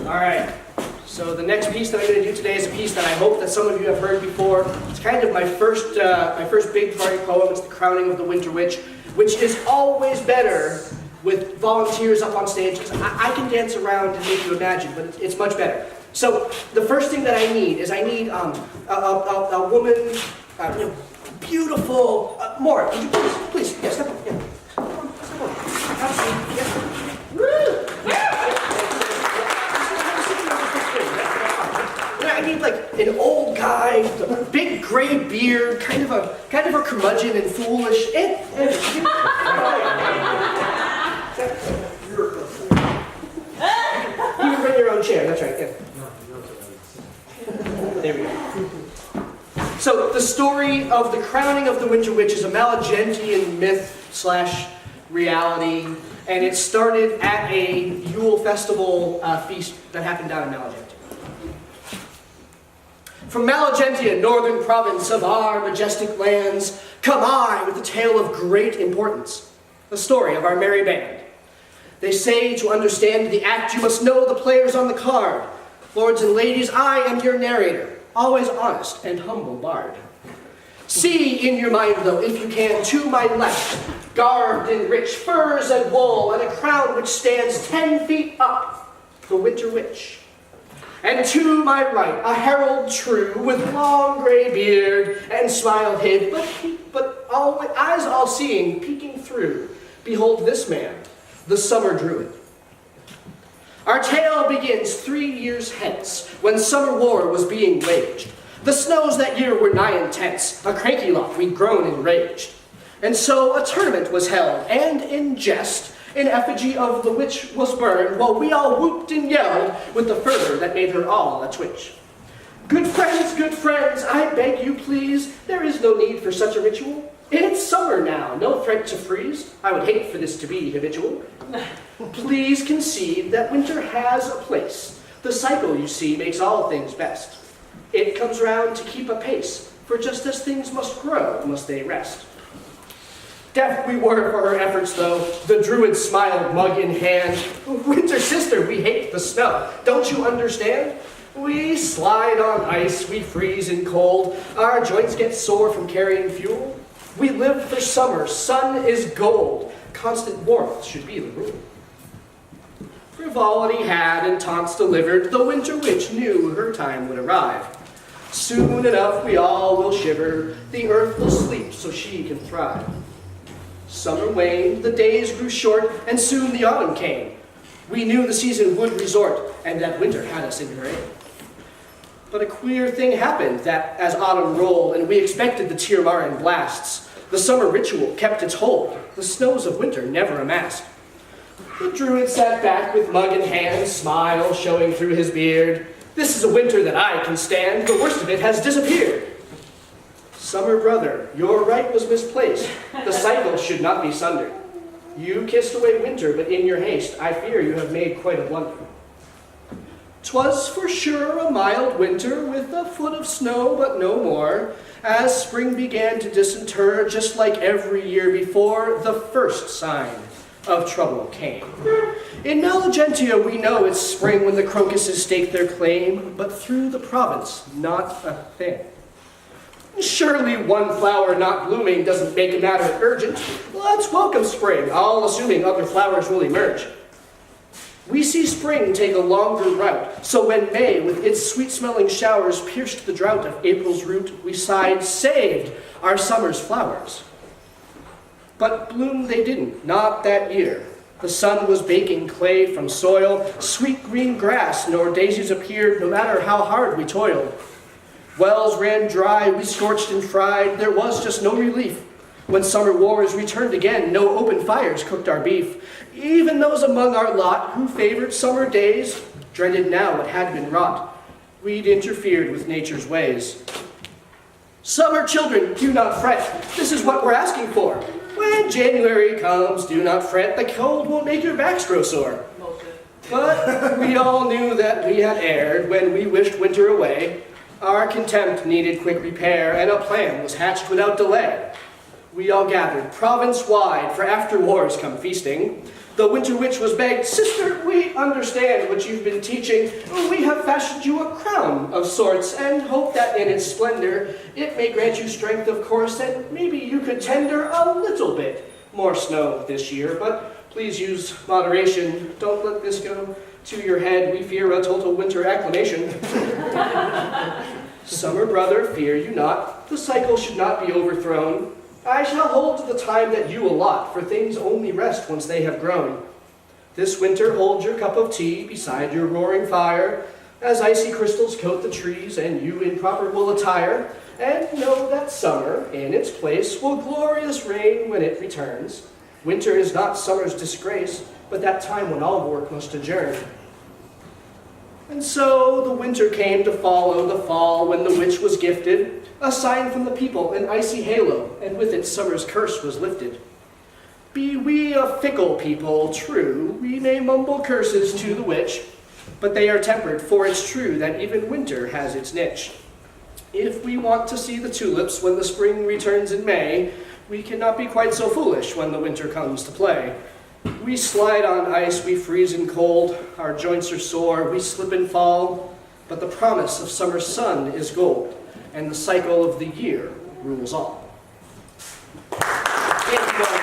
All right, so the next piece that I'm going to do today is a piece that I hope that some of you have heard before. It's kind of my first big party poem. It's the Crowning of the Winter Witch, which is always better with volunteers up on stage. I can dance around and make you imagine, but it's much better. So the first thing that I need is a woman, beautiful. Maura, would you please, yeah, step up, yeah. Come on, step up. Have a seat, yeah. Woo! I need like an old guy, with a big gray beard, kind of a curmudgeon and foolish. You can bring your own chair. That's right. Yeah. There we go. So the story of the crowning of the Winter Witch is a Malagentian myth/reality, and it started at a Yule festival feast that happened down in Malagentia. From Malagentia, northern province of our majestic lands, come I with a tale of great importance, the story of our merry band. They say to understand the act you must know the players on the card. Lords and ladies, I am your narrator, always honest and humble bard. See in your mind, though, if you can, to my left, garbed in rich furs and wool, and a crown which stands 10 feet up, the Winter Witch. And to my right, a herald true, with long gray beard and smile hid, but eyes all-seeing, peeking through. Behold this man, the summer druid. Our tale begins 3 years hence, when summer war was being waged. The snows that year were nigh intense, a cranky lot we'd grown enraged. And so a tournament was held, and in jest, in effigy of the witch was burned, while we all whooped and yelled with the fervor that made her all a twitch. Good friends, I beg you please, there is no need for such a ritual. It's summer now, no threat to freeze. I would hate for this to be habitual. Please concede that winter has a place. The cycle, you see, makes all things best. It comes round to keep a pace, for just as things must grow, must they rest. Deaf we were for her efforts, though. The druid smiled, mug in hand. Winter sister, we hate the snow. Don't you understand? We slide on ice, we freeze in cold. Our joints get sore from carrying fuel. We live for summer, sun is gold. Constant warmth should be the rule. Frivolity had and taunts delivered. The Winter Witch knew her time would arrive. Soon enough we all will shiver. The earth will sleep so she can thrive. Summer waned, the days grew short, and soon the autumn came. We knew the season would resort, and that winter had us in her aim. But a queer thing happened that as autumn rolled, and we expected the Tirmaran blasts, the summer ritual kept its hold. The snows of winter never amassed. The druid sat back with mug in hand, smile showing through his beard. This is a winter that I can stand, the worst of it has disappeared. Summer brother, your right was misplaced. The cycle should not be sundered. You kissed away winter, but in your haste, I fear you have made quite a blunder. 'Twas for sure a mild winter, with a foot of snow, but no more. As spring began to disinter, just like every year before, the first sign of trouble came. In Malagentia, we know it's spring when the crocuses stake their claim, but through the province, not a thing. Surely one flower not blooming doesn't make a matter urgent. Let's welcome spring, all assuming other flowers will emerge. We see spring take a longer route, so when May, with its sweet-smelling showers, pierced the drought of April's root, we sighed, saved our summer's flowers. But bloom they didn't, not that year. The sun was baking clay from soil, sweet green grass nor daisies appeared, no matter how hard we toiled. Wells ran dry, we scorched and fried, there was just no relief. When summer wars returned again, no open fires cooked our beef. Even those among our lot who favored summer days dreaded now what had been wrought. We'd interfered with nature's ways. Summer children, do not fret, this is what we're asking for. When January comes, do not fret, the cold won't make your backs grow sore. But we all knew that we had erred when we wished winter away. Our contempt needed quick repair, and a plan was hatched without delay. We all gathered province-wide, for after wars come feasting. The Winter Witch was begged, "Sister, we understand what you've been teaching. We have fashioned you a crown of sorts, and hope that in its splendor it may grant you strength, of course, and maybe you could tender a little bit more snow this year. But please use moderation. Don't let this go to your head. We fear a total winter acclimation." "Summer brother, fear you not. The cycle should not be overthrown. I shall hold to the time that you allot, for things only rest once they have grown. This winter hold your cup of tea beside your roaring fire, as icy crystals coat the trees and you in proper wool attire, and know that summer, in its place, will glorious reign when it returns. Winter is not summer's disgrace, but that time when all work must adjourn." And so the winter came to follow the fall when the witch was gifted, a sign from the people, an icy halo, and with it summer's curse was lifted. Be we a fickle people, true, we may mumble curses to the witch, but they are tempered, for it's true that even winter has its niche. If we want to see the tulips when the spring returns in May, we cannot be quite so foolish when the winter comes to play. We slide on ice, we freeze in cold, our joints are sore, we slip and fall, but the promise of summer's sun is gold, and the cycle of the year rules all. Thank you all.